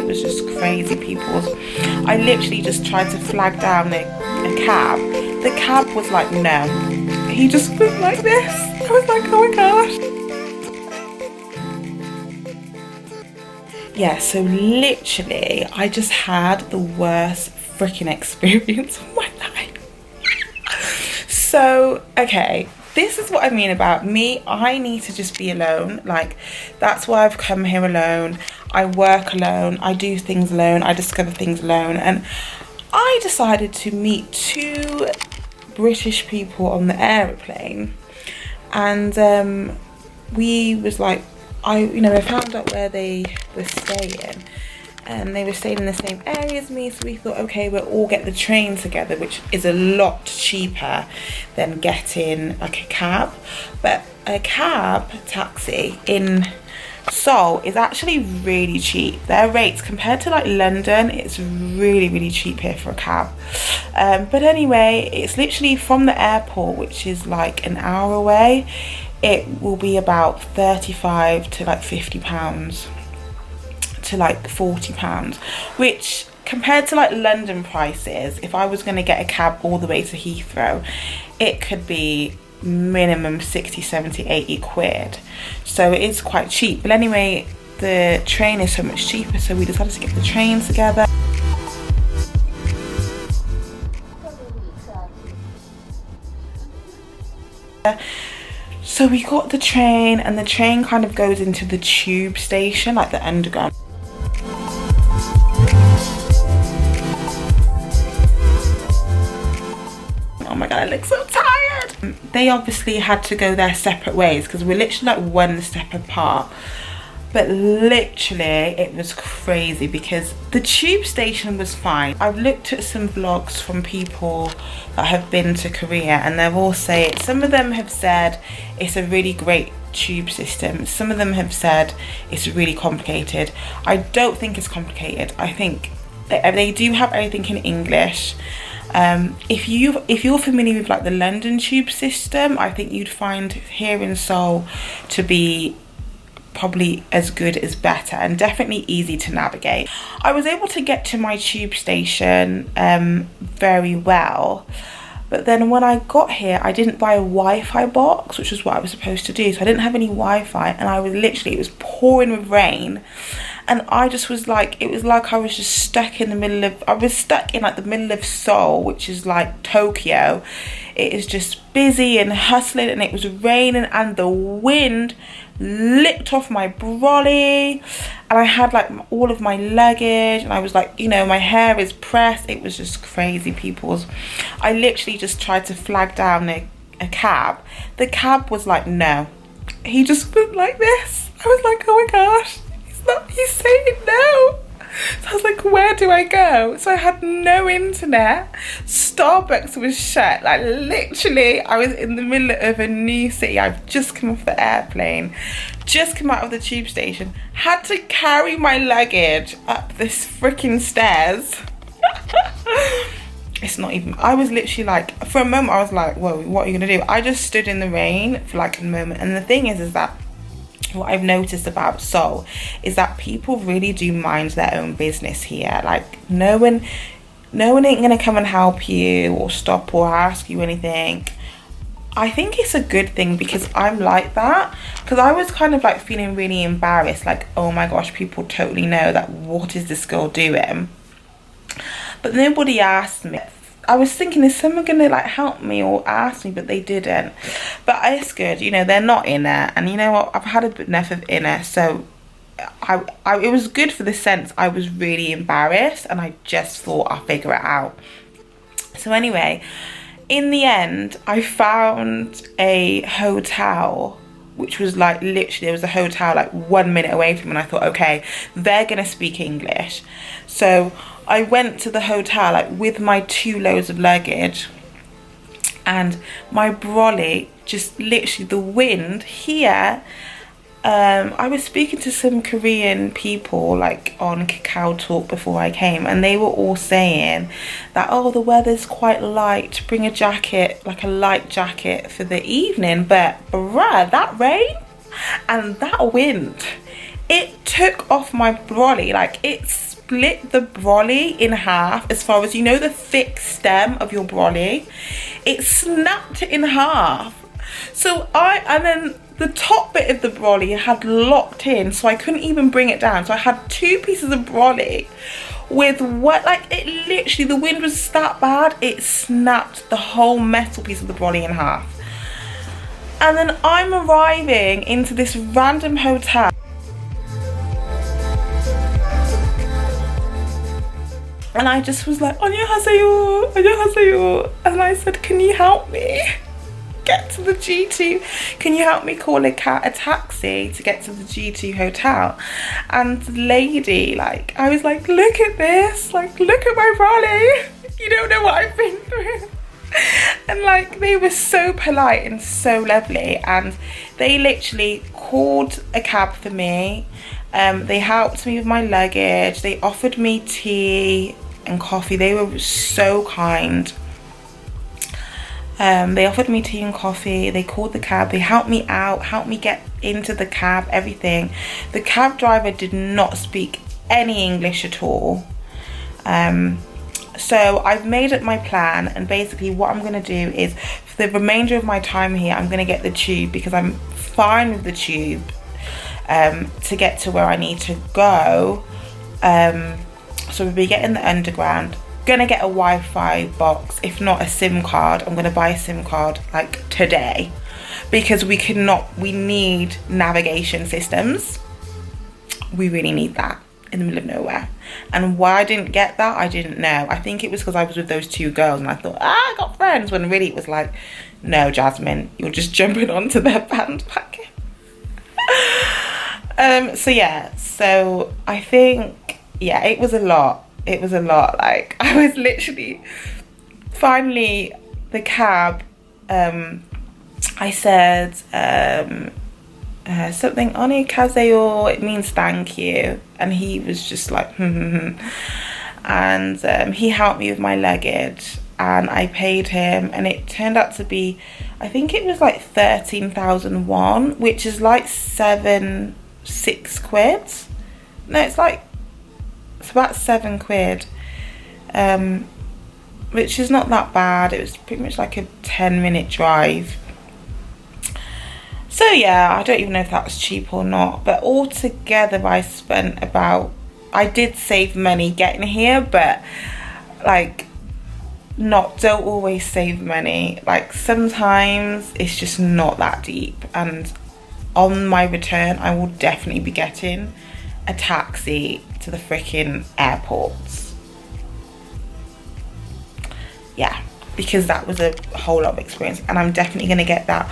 was just crazy, people. I literally just tried to flag down a cab. The cab was like, no. He just was like this. I was like, oh my gosh. Yeah, so literally, I just had the worst freaking experience of my life. So, okay, this is what I mean about me. I need to just be alone. Like, that's why I've come here alone. I work alone. I do things alone. I discover things alone. And I decided to meet 2 British people on the aeroplane. And we was like, I found out where they were staying, and they were staying in the same area as me, so we thought, okay, we'll all get the train together, which is a lot cheaper than getting like a cab. But a cab taxi in Seoul is actually really cheap. Their rates compared to like London, it's really, really cheap here for a cab. But anyway, it's literally from the airport, which is like an hour away. It will be about 35 to like 50 pounds to like 40 pounds, which compared to like London prices, if I was going to get a cab all the way to Heathrow, it could be minimum 60, 70, 80 quid. So it is quite cheap. But anyway, the train is so much cheaper, so we decided to get the train together. So we got the train, and the train kind of goes into the tube station, like the underground. Oh my god, I look so tired. They obviously had to go their separate ways because we're literally like 1 step apart. But literally it was crazy because the tube station was fine. I've looked at some vlogs from people that have been to Korea, and they've all said, some of them have said it's a really great tube system. Some of them have said it's really complicated. I don't think it's complicated. I think they do have everything in English. If you're familiar with like the London tube system, I think you'd find here in Seoul to be probably as good as better, and definitely easy to navigate. I was able to get to my tube station very well, but then when I got here I didn't buy a Wi-Fi box, which was what I was supposed to do. So I didn't have any Wi-Fi, and I was literally, it was pouring with rain, and I just was like, it was like I was just stuck in the middle of, I was stuck in like the middle of Seoul, which is like Tokyo. It is just busy and hustling, and it was raining, and the wind licked off my brolly, and I had like all of my luggage, and I was like, my hair is pressed. It was just crazy, peoples. I literally just tried to flag down a cab. The cab was like, no. He just was like this. I was like, oh my gosh, he's saying no. So I was like, where do I go? So I had no internet. Starbucks was shut. Like literally, I was in the middle of a new city. I've just come off the airplane, just come out of the tube station, had to carry my luggage up this freaking stairs. It's not even, I was literally like, for a moment I was like, whoa, what are you gonna do? I just stood in the rain for like a moment. And the thing is that what I've noticed about Seoul is that people really do mind their own business here. Like no one ain't gonna come and help you or stop or ask you anything. I think it's a good thing, because I'm like that, because I was kind of like feeling really embarrassed, like, oh my gosh, people totally know that, what is this girl doing? But nobody asked me. I was thinking, is someone gonna like help me or ask me? But they didn't. But it's good, they're not inner, and you know what, I've had enough of inner. So it was good for the sense I was really embarrassed, and I just thought I'll figure it out. So anyway, in the end I found a hotel, which was like literally, there was a hotel like 1 minute away from me, and I thought, okay, they're gonna speak English. So I went to the hotel like with my 2 loads of luggage, and my brolly, just literally the wind here. I was speaking to some Korean people like on Kakao Talk before I came, and they were all saying that, oh, the weather's quite light, bring a jacket, like a light jacket for the evening. But bruh, that rain and that wind, it took off my brolly. Like it split the brolly in half, as far as, you know, the thick stem of your brolly. It snapped it in half. So and then the top bit of the brolly had locked in, so I couldn't even bring it down. So I had 2 pieces of brolly with what, like, it literally, the wind was that bad, it snapped the whole metal piece of the brolly in half. And then I'm arriving into this random hotel. And I just was like, 안녕하세요, 안녕하세요. And I said, can you help me get to the G2? Can you help me call a taxi to get to the G2 hotel? And the lady, like, I was like, look at this, like, look at my brolly. You don't know what I've been through. And like, they were so polite and so lovely, and they literally called a cab for me. They helped me with my luggage. They offered me tea and coffee. They were so kind. They offered me tea and coffee. They called the cab. They helped me out, helped me get into the cab, everything. The cab driver did not speak any English at all. So I've made up my plan, and basically what I'm going to do is, for the remainder of my time here, I'm going to get the tube, because I'm fine with the tube to get to where I need to go. So we'll be getting the underground. Gonna get a Wi-Fi box, if not a SIM card. I'm gonna buy a SIM card like today, because we need navigation systems. We really need that in the middle of nowhere. And why I didn't get that, I didn't know. I think it was because I was with those 2 girls and I thought, I got friends, when really it was like, no, Jasmine, you're just jumping onto their bandwagon. So yeah, so I think, yeah, it was a lot. It was a lot. Like, I was literally, finally, the cab, I said something, 안녕하세요, it means thank you. And he was just like, And he helped me with my luggage, and I paid him, and it turned out to be, I think it was like 13,000 won, which is like 6 quid. No, it's about 7 quid, which is not that bad. It was pretty much like a 10-minute drive. So yeah, I don't even know if that was cheap or not, but altogether I did save money getting here, but like, don't always save money. Like, sometimes it's just not that deep. And on my return, I will definitely be getting a taxi to the freaking airports. Yeah, because that was a whole lot of experience, and I'm definitely going to get that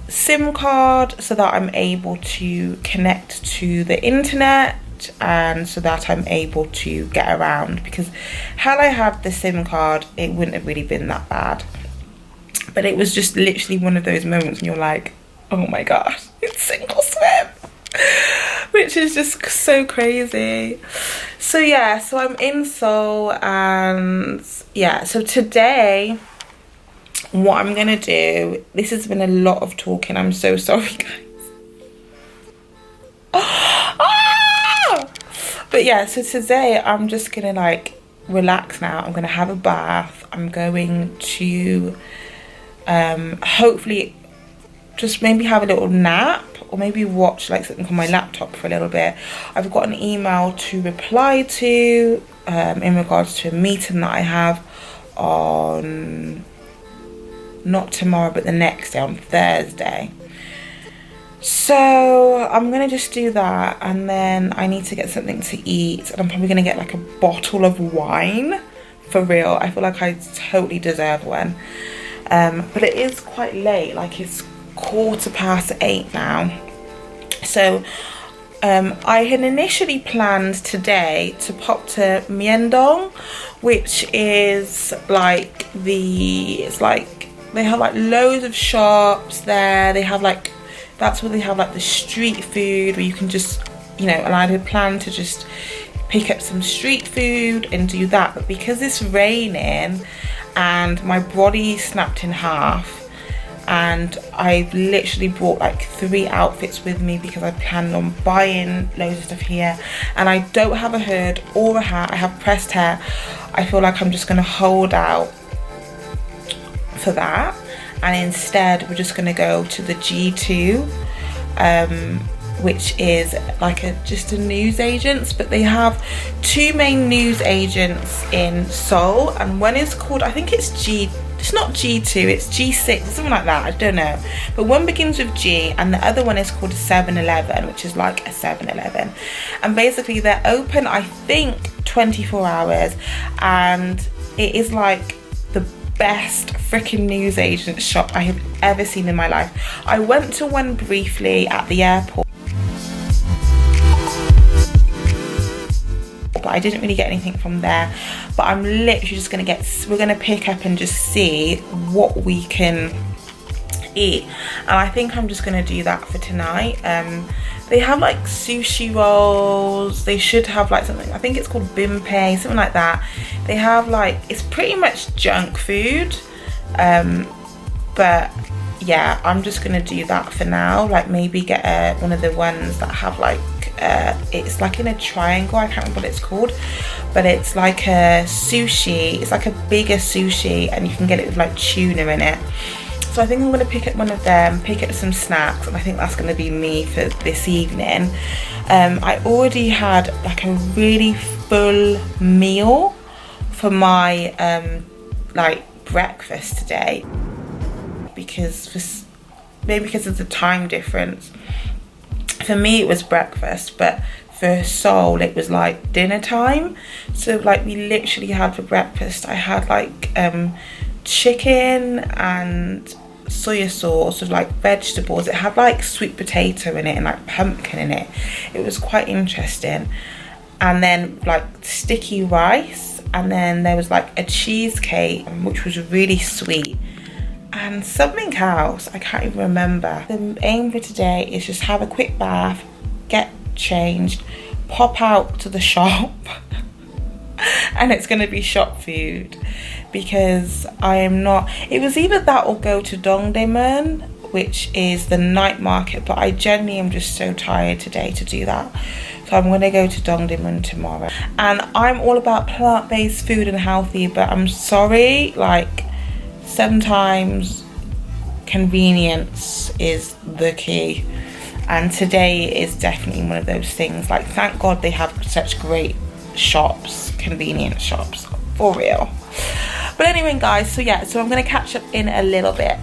SIM card so that I'm able to connect to the internet, and so that I'm able to get around, because had I had the SIM card, it wouldn't have really been that bad. But it was just literally one of those moments when you're like, oh my gosh, it's single swim, which is just so crazy. So yeah, so I'm in Seoul, and yeah, so today what I'm gonna do, this has been a lot of talking, I'm so sorry guys. But yeah, so today I'm just gonna like relax now. I'm gonna have a bath. I'm going to hopefully just maybe have a little nap, or maybe watch like something on my laptop for a little bit. I've got an email to reply to in regards to a meeting that I have on, not tomorrow, but the next day, on Thursday. So I'm gonna just do that, and then I need to get something to eat, and I'm probably gonna get like a bottle of wine, for real. I feel like I totally deserve one. But it is quite late, like it's 8:15 now. So I had initially planned today to pop to Myeongdong, which is like it's like they have like loads of shops there. They have like, that's where they have like the street food where you can just, you know, and I had planned to just pick up some street food and do that. But because it's raining and my body snapped in half, and I've literally brought like 3 outfits with me because I planned on buying loads of stuff here. And I don't have a hood or a hat. I have pressed hair. I feel like I'm just going to hold out for that, and instead we're just going to go to the G2, which is like just a news agents, but they have 2 main news agents in Seoul, and one is called, I think it's not G2, it's G6 or something like that, I don't know, but one begins with G and the other one is called 7-Eleven, which is like a 7-Eleven, and basically they're open, I think, 24 hours, and it is like the best freaking newsagent shop I have ever seen in my life. I went to one briefly at the airport, but I didn't really get anything from there. But I'm literally just gonna we're gonna pick up and just see what we can eat, and I think I'm just gonna do that for tonight. They have like sushi rolls, they should have like something, I think it's called bimpei, something like that. They have like, it's pretty much junk food, but yeah, I'm just gonna do that for now. Like maybe get one of the ones that have like it's like in a triangle, I can't remember what it's called, but it's like a sushi, it's like a bigger sushi, and you can get it with like tuna in it. So I think I'm going to pick up one of them, pick up some snacks, and I think that's going to be me for this evening. I already had like a really full meal for my like breakfast today, because maybe because of the time difference. For me it was breakfast, but for Seoul it was like dinner time. So like we literally had for breakfast, I had like chicken and soya sauce with like vegetables. It had like sweet potato in it and like pumpkin in it. It was quite interesting. And then like sticky rice, and then there was like a cheesecake which was really sweet, and something else I can't even remember. The aim for today is just have a quick bath, get changed, pop out to the shop and it's going to be shop food, because I am not, it was either that or go to Dongdaemun, which is the night market, but I genuinely am just so tired today to do that. So I'm going to go to Dongdaemun tomorrow. And I'm all about plant-based food and healthy, but I'm sorry, like sometimes convenience is the key, and today is definitely one of those things. Like thank God they have such great shops, convenience shops, for real. But anyway guys, so yeah, so I'm gonna catch up in a little bit.